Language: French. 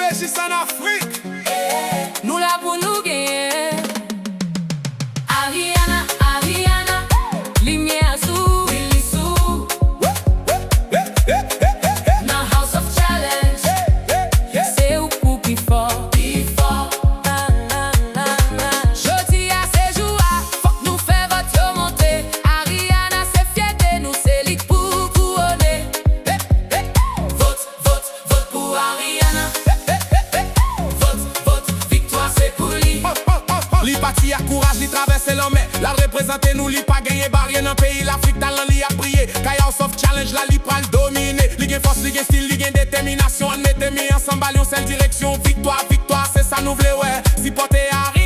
juste en Afrique. Nous là pour nous gagner. Ariana, Ariana, lumière sous, Willy sous. Now House of Challenge, c'est où pour plus fort, plus fort. Jodi à ces jours, faut que nous fait votre monter. Ariana, c'est fierté, nous c'est lit pour couronner. Vote, vote, vote pour Ariana. Li parti à courage, li traverse l'homme. La représenter nous, li pas gagné barrière dans pays. L'Afrique talent li a prié. House of Challenge, la li pral dominer. Li gen force, li gen style, li gen détermination. On mette mis ensemble, ballon, seule direction. Victoire, victoire, c'est ça nous vle ouais. Si porter Ariana.